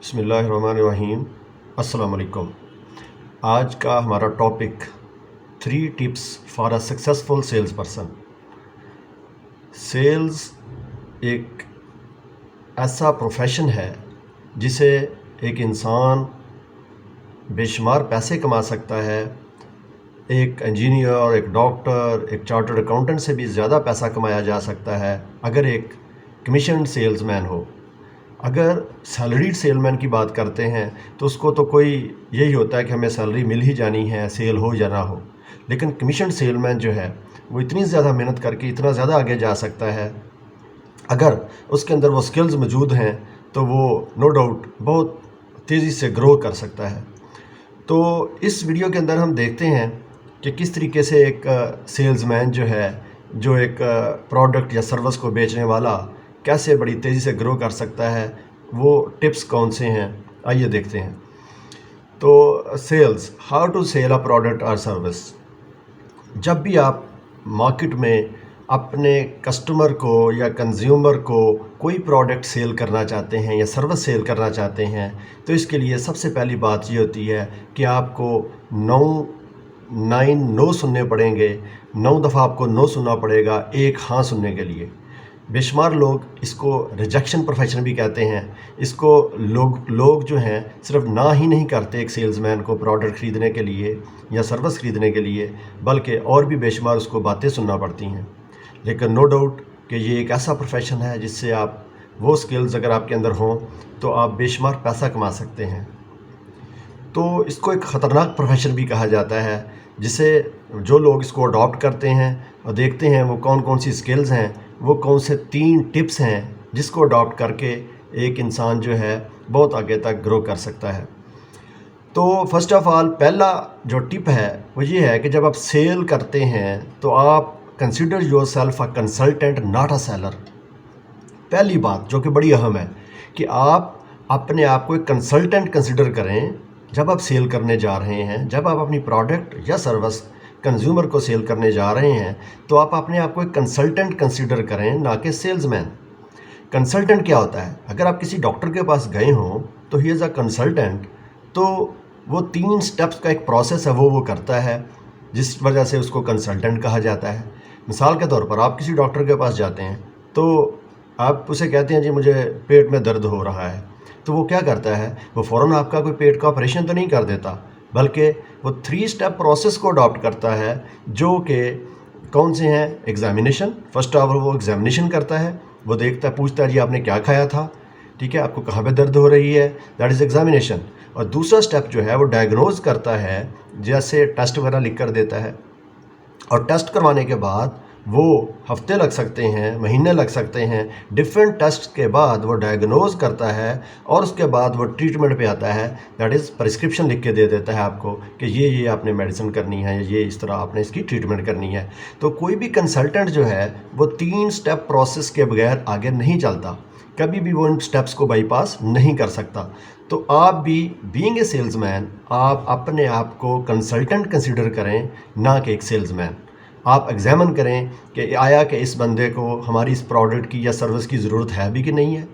بسم اللہ الرحمن الرحیم۔ السلام علیکم۔ آج کا ہمارا topic 3 tips for a successful sales person. Sales ایک ایسا پروفیشن ہے جسے ایک انسان بے شمار پیسے کما سکتا ہے۔ ایک انجینئر، ایک ڈاکٹر، ایک چارٹرڈ اکاؤنٹنٹ سے بھی زیادہ پیسہ کمایا جا سکتا ہے اگر ایک کمیشنڈ سیلز مین ہو۔ اگر سیلریڈ سیل مین کی بات کرتے ہیں تو اس کو تو کوئی یہی ہوتا ہے کہ ہمیں سیلری مل ہی جانی ہے، سیل ہو یا نہ ہو۔ لیکن کمیشنڈ سیل مین جو ہے وہ اتنی زیادہ محنت کر کے اتنا زیادہ آگے جا سکتا ہے، اگر اس کے اندر وہ سکلز موجود ہیں تو وہ نو ڈاؤٹ بہت تیزی سے گرو کر سکتا ہے۔ تو اس ویڈیو کے اندر ہم دیکھتے ہیں کہ کس طریقے سے ایک سیلز مین جو ہے، جو ایک پروڈکٹ یا سروس کو بیچنے والا کیسے بڑی تیزی سے گرو کر سکتا ہے، وہ ٹپس کون سے ہیں، آئیے دیکھتے ہیں۔ تو sales, how to sell a product اور سروس۔ جب بھی آپ مارکیٹ میں اپنے کسٹمر کو یا کنزیومر کو کوئی پروڈکٹ سیل کرنا چاہتے ہیں یا سروس سیل کرنا چاہتے ہیں تو اس کے لیے سب سے پہلی بات یہ ہوتی ہے کہ آپ کو 9 سننے پڑیں گے۔ 9 دفعہ آپ کو نو سننا پڑے گا ایک ہاں سننے کے لیے۔ بے شمار لوگ اس کو ریجیکشن پروفیشن بھی کہتے ہیں۔ اس کو لوگ جو ہیں صرف نہ ہی نہیں کرتے ایک سیلز مین کو پروڈکٹ خریدنے کے لیے یا سروس خریدنے کے لیے، بلکہ اور بھی بے شمار اس کو باتیں سننا پڑتی ہیں۔ لیکن نو ڈاؤٹ کہ یہ ایک ایسا پروفیشن ہے جس سے آپ وہ سکلز اگر آپ کے اندر ہوں تو آپ بے شمار پیسہ کما سکتے ہیں۔ تو اس کو ایک خطرناک پروفیشن بھی کہا جاتا ہے، جسے جو لوگ اس کو اڈاپٹ کرتے ہیں اور دیکھتے ہیں وہ کون کون سی سکلز ہیں، وہ کون سے 3 ٹپس ہیں جس کو اڈاپٹ کر کے ایک انسان جو ہے بہت آگے تک گرو کر سکتا ہے۔ تو فرسٹ آف آل پہلا جو ٹپ ہے وہ یہ ہے کہ جب آپ سیل کرتے ہیں تو آپ consider your self a consultant not a seller. پہلی بات جو کہ بڑی اہم ہے کہ آپ اپنے آپ کو ایک کنسلٹنٹ کنسیڈر کریں جب آپ سیل کرنے جا رہے ہیں۔ جب آپ اپنی پروڈکٹ یا سروس کنزیومر کو سیل کرنے جا رہے ہیں تو آپ اپنے آپ کو ایک کنسلٹنٹ کنسیڈر کریں، نہ کہ سیلز مین۔ کنسلٹنٹ کیا ہوتا ہے؟ اگر آپ کسی ڈاکٹر کے پاس گئے ہوں تو ہی از اے کنسلٹنٹ، تو وہ 3 سٹیپس کا ایک پروسیس ہے وہ کرتا ہے، جس وجہ سے اس کو کنسلٹنٹ کہا جاتا ہے۔ مثال کے طور پر آپ کسی ڈاکٹر کے پاس جاتے ہیں تو آپ اسے کہتے ہیں جی مجھے پیٹ میں درد ہو رہا ہے، تو وہ کیا کرتا ہے؟ وہ فوراً آپ کا کوئی پیٹ کا آپریشن تو نہیں کر دیتا، بلکہ وہ 3 سٹیپ پروسیس کو اڈاپٹ کرتا ہے، جو کہ کون سے ہیں؟ ایگزامینیشن۔ فرسٹ آف آل وہ ایگزامینیشن کرتا ہے، وہ دیکھتا ہے، پوچھتا ہے جی آپ نے کیا کھایا تھا، ٹھیک ہے، آپ کو کہاں پہ درد ہو رہی ہے، دیٹ از ایگزامینیشن۔ اور دوسرا سٹیپ جو ہے وہ ڈائگنوز کرتا ہے، جیسے ٹیسٹ وغیرہ لکھ کر دیتا ہے، اور ٹیسٹ کروانے کے بعد وہ ہفتے لگ سکتے ہیں، مہینے لگ سکتے ہیں، ڈفرینٹ ٹیسٹ کے بعد وہ ڈائگنوز کرتا ہے اور اس کے بعد وہ ٹریٹمنٹ پہ آتا ہے، دیٹ از پرسکرپشن لکھ کے دے دیتا ہے آپ کو کہ یہ آپ نے میڈیسن کرنی ہے، یہ اس طرح آپ نے اس کی ٹریٹمنٹ کرنی ہے۔ تو کوئی بھی کنسلٹنٹ جو ہے وہ 3 سٹیپ پروسیس کے بغیر آگے نہیں چلتا، کبھی بھی وہ ان سٹیپس کو بائی پاس نہیں کر سکتا۔ تو آپ بھی بینگ اے سیلز مین، آپ اپنے آپ کو کنسلٹنٹ کنسیڈر کریں، نہ کہ ایک سیلز مین۔ آپ ایگزامن کریں کہ آیا کہ اس بندے کو ہماری اس پروڈکٹ کی یا سروس کی ضرورت ہے بھی کہ نہیں ہے،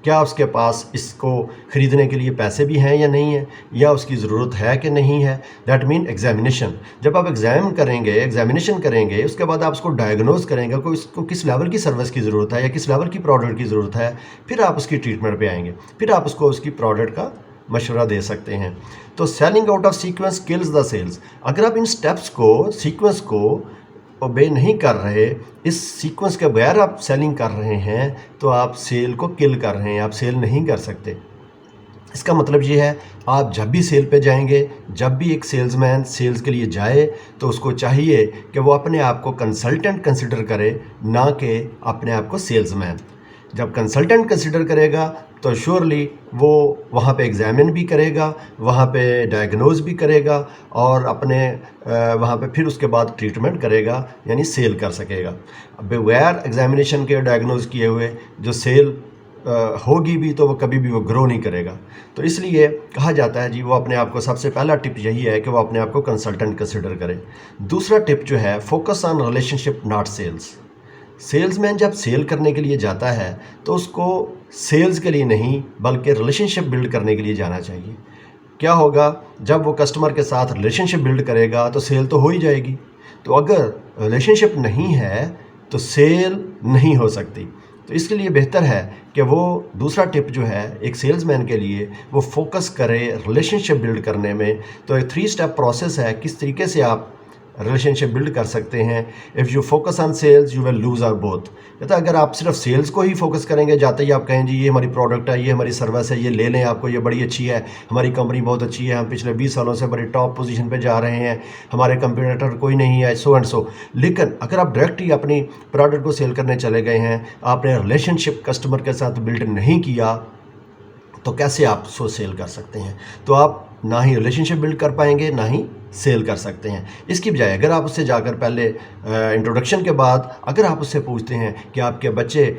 کیا اس کے پاس اس کو خریدنے کے لیے پیسے بھی ہیں یا نہیں ہیں، یا اس کی ضرورت ہے کہ نہیں ہے۔ That main examination. جب آپ ایگزامینیشن کریں گے اس کے بعد آپ اس کو ڈائگنوز کریں گے کہ اس کو کس لیول کی سروس کی ضرورت ہے یا کس لیول کی پروڈکٹ کی ضرورت ہے، پھر آپ اس کی ٹریٹمنٹ پہ آئیں گے، پھر آپ اس کو اس کی پروڈکٹ کا مشورہ دے سکتے ہیں۔ تو selling out of sequence kills the sales. اگر آپ ان سٹیپس کو، سیکوینس کو اوبے نہیں کر رہے، اس سیکوینس کے بغیر آپ سیلنگ کر رہے ہیں تو آپ سیل کو کل کر رہے ہیں، آپ سیل نہیں کر سکتے۔ اس کا مطلب یہ ہے آپ جب بھی سیل پہ جائیں گے، جب بھی ایک سیلز مین سیلز کے لیے جائے تو اس کو چاہیے کہ وہ اپنے آپ کو کنسلٹنٹ کنسیڈر کرے، نہ کہ اپنے آپ کو سیلز مین۔ جب کنسلٹنٹ کنسیڈر کرے گا تو شیورلی وہ وہاں پہ ایگزامن بھی کرے گا، وہاں پہ ڈائگنوز بھی کرے گا، اور اپنے وہاں پہ پھر اس کے بعد ٹریٹمنٹ کرے گا، یعنی سیل کر سکے گا۔ بغیر ایگزامینیشن کے ڈائگنوز کیے ہوئے جو سیل ہوگی بھی تو وہ کبھی بھی وہ گرو نہیں کرے گا۔ تو اس لیے کہا جاتا ہے جی وہ اپنے آپ کو، سب سے پہلا ٹپ یہی ہے کہ وہ اپنے آپ کو کنسلٹنٹ کنسیڈر کرے۔ دوسرا ٹپ جو ہے، focus on relationship not sales. Salesman جب سیل کرنے کے لیے جاتا ہے تو اس کو سیلز کے لیے نہیں بلکہ ریلیشن شپ بلڈ کرنے کے لیے جانا چاہیے. کیا ہوگا جب وہ کسٹمر کے ساتھ ریلیشن شپ بلڈ کرے گا تو سیل تو ہو ہی جائے گی. تو اگر ریلیشن شپ نہیں ہے تو سیل نہیں ہو سکتی. تو اس کے لیے بہتر ہے کہ وہ دوسرا ٹپ جو ہے ایک سیلز مین کے لیے وہ فوکس کرے ریلیشن شپ بلڈ کرنے میں. تو ایک 3 اسٹیپ پروسیس ہے کس طریقے سے آپ ریلیشن شپ بلڈ کر سکتے ہیں. If you focus on sales you will lose or both. کہتا ہے اگر آپ صرف سیلز کو ہی فوکس کریں گے, جاتے ہی آپ کہیں جی یہ ہماری پروڈکٹ ہے, یہ ہماری سروس ہے, یہ لے لیں, آپ کو یہ بڑی اچھی ہے, ہماری کمپنی بہت اچھی ہے, ہم پچھلے 20 سالوں سے بڑی ٹاپ پوزیشن پہ جا رہے ہیں, ہمارے کمپیٹیٹر کوئی نہیں ہے, سو اینڈ سو. لیکن اگر آپ ڈائریکٹ ہی اپنی پروڈکٹ کو سیل کرنے چلے گئے ہیں, آپ نے ریلیشن شپ کسٹمر کے ساتھ بلڈ نہیں کیا, تو کیسے آپ سو سیل کر سکتے ہیں؟ تو آپ نہ ہی ریلیشن شپ بلڈ کر پائیں گے, نہ ہی سیل کر سکتے ہیں. اس کی بجائے اگر آپ اس سے جا کر پہلے انٹروڈکشن کے بعد اگر آپ اس سے پوچھتے ہیں کہ آپ کے بچے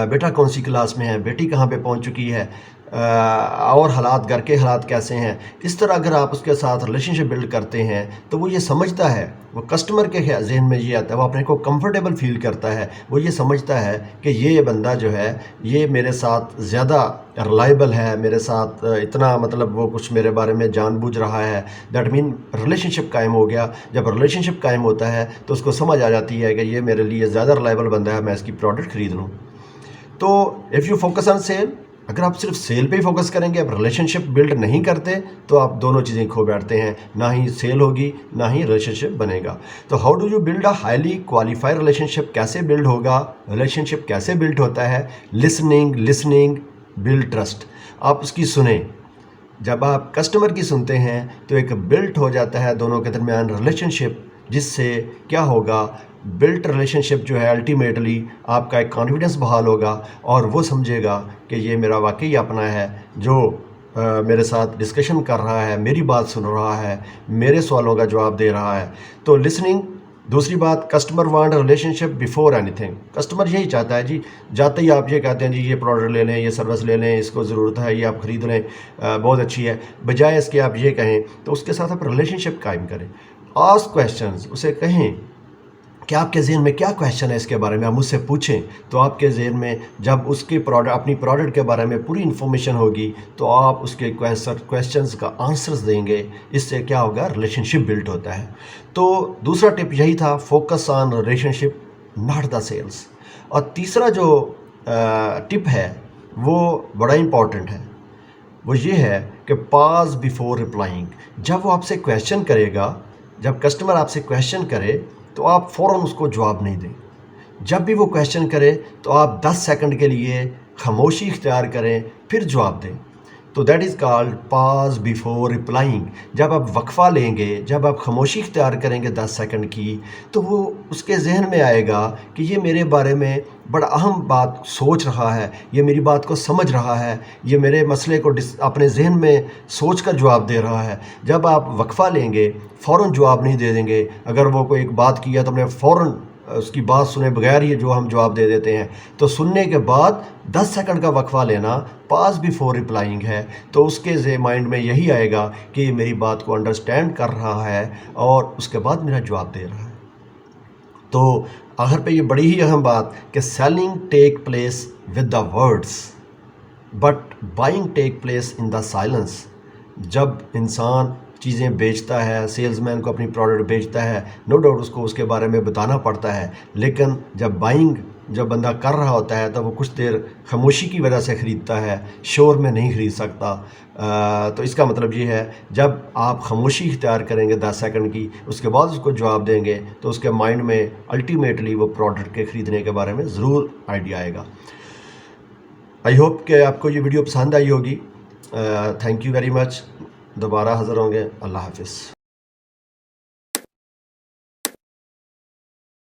بیٹا کون سی کلاس میں ہیں, بیٹی کہاں پہ پہنچ چکی ہے, اور حالات گھر کے حالات کیسے ہیں, اس طرح اگر آپ اس کے ساتھ ریلیشن شپ بلڈ کرتے ہیں تو وہ یہ سمجھتا ہے, وہ کسٹمر کے ذہن میں یہ آتا ہے, وہ اپنے کو کمفرٹیبل فیل کرتا ہے, وہ یہ سمجھتا ہے کہ یہ بندہ جو ہے یہ میرے ساتھ زیادہ ریلائبل ہے, میرے ساتھ اتنا مطلب وہ کچھ میرے بارے میں جان بوجھ رہا ہے. دیٹ مین ریلیشن شپ قائم ہو گیا. جب ریلیشن شپ قائم ہوتا ہے تو اس کو سمجھ آ جاتی ہے کہ یہ میرے لیے زیادہ ریلائبل بندہ ہے, میں اس کی پروڈکٹ خرید لوں. تو if you focus on cell, اگر آپ صرف سیل پہ ہی فوکس کریں گے, اب ریلیشن شپ بلڈ نہیں کرتے تو آپ دونوں چیزیں کھو بیٹھتے ہیں, نہ ہی سیل ہوگی نہ ہی ریلیشن شپ بنے گا. تو how do you build a highly qualified relationship, کیسے بلڈ ہوگا ریلیشن شپ, کیسے بلڈ ہوتا ہے؟ Listening build trust. آپ اس کی سنیں. جب آپ کسٹمر کی سنتے ہیں تو ایک بلڈ ہو جاتا ہے دونوں کے درمیان ریلیشن شپ, جس سے کیا ہوگا بلٹ ریلیشن شپ جو ہے الٹیمیٹلی آپ کا ایک کانفیڈنس بحال ہوگا, اور وہ سمجھے گا کہ یہ میرا واقعی اپنا ہے, جو میرے ساتھ ڈسکشن کر رہا ہے, میری بات سن رہا ہے, میرے سوالوں کا جواب دے رہا ہے. تو لسننگ. دوسری بات, کسٹمر وانٹ ریلیشن شپ بیفور اینی تھنگ. کسٹمر یہی چاہتا ہے جی, جاتے ہی آپ یہ کہتے ہیں جی یہ پروڈکٹ لے لیں, یہ سروس لے لیں, اس کو ضرورت ہے, یہ آپ خرید لیں, بہت اچھی ہے. بجائے اس کے آپ یہ کہیں تو اس کے ساتھ آپ ریلیشن شپ قائم کریں. آسک کویشچنز, اسے کہیں کہ آپ کے ذہن میں کیا کویشچن ہے اس کے بارے میں, آپ مجھ سے پوچھیں. تو آپ کے ذہن میں جب اس کی اپنی پروڈکٹ کے بارے میں پوری انفارمیشن ہوگی تو آپ اس کے کویشچنز کا آنسرز دیں گے. اس سے کیا ہوگا ریلیشن شپ بلڈ ہوتا ہے. تو دوسرا ٹپ یہی تھا, focus on relationship not the sales. اور تیسرا جو ٹپ ہے وہ بڑا امپورٹنٹ ہے, وہ یہ ہے کہ پاز بیفور رپلائنگ. جب وہ آپ سے کویشچن کرے گا, جب کسٹمر آپ سے کویشچن کرے تو آپ فوراً اس کو جواب نہیں دیں. جب بھی وہ کویشچن کرے تو آپ 10 سیکنڈ کے لیے خاموشی اختیار کریں, پھر جواب دیں. تو that is called pause before replying. جب آپ وقفہ لیں گے, جب آپ خاموشی اختیار کریں گے 10 سیکنڈ کی, تو وہ اس کے ذہن میں آئے گا کہ یہ میرے بارے میں بڑا اہم بات سوچ رہا ہے, یہ میری بات کو سمجھ رہا ہے, یہ میرے مسئلے کو اپنے ذہن میں سوچ کر جواب دے رہا ہے. جب آپ وقفہ لیں گے, فوراً جواب نہیں دے دیں گے. اگر وہ کوئی ایک بات کیا تو ہم نے فوراً اس کی بات سنے بغیر ہی جو ہم جواب دے دیتے ہیں. تو سننے کے بعد 10 سیکنڈ کا وقفہ لینا پاز بیفور رپلائنگ ہے. تو اس کے مائنڈ میں یہی آئے گا کہ یہ میری بات کو انڈرسٹینڈ کر رہا ہے اور اس کے بعد میرا جواب دے رہا ہے. تو آخر پہ یہ بڑی ہی اہم بات کہ selling take place with the words but buying take place in the silence. جب انسان چیزیں بیچتا ہے, سیلز مین کو اپنی پروڈکٹ بیچتا ہے, نو ڈاؤٹ اس کو اس کے بارے میں بتانا پڑتا ہے, لیکن جب بائنگ جب بندہ کر رہا ہوتا ہے تو وہ کچھ دیر خاموشی کی وجہ سے خریدتا ہے, شور میں نہیں خرید سکتا. تو اس کا مطلب یہ ہے جب آپ خاموشی اختیار کریں گے 10 سیکنڈ کی, اس کے بعد اس کو جواب دیں گے تو اس کے مائنڈ میں الٹیمیٹلی وہ پروڈکٹ کے خریدنے کے بارے میں ضرور آئیڈیا آئے گا. آئی ہوپ کہ آپ کو یہ ویڈیو پسند آئی ہوگی. Thank you very much. دوبارہ حاضر ہوں گے. اللہ حافظ.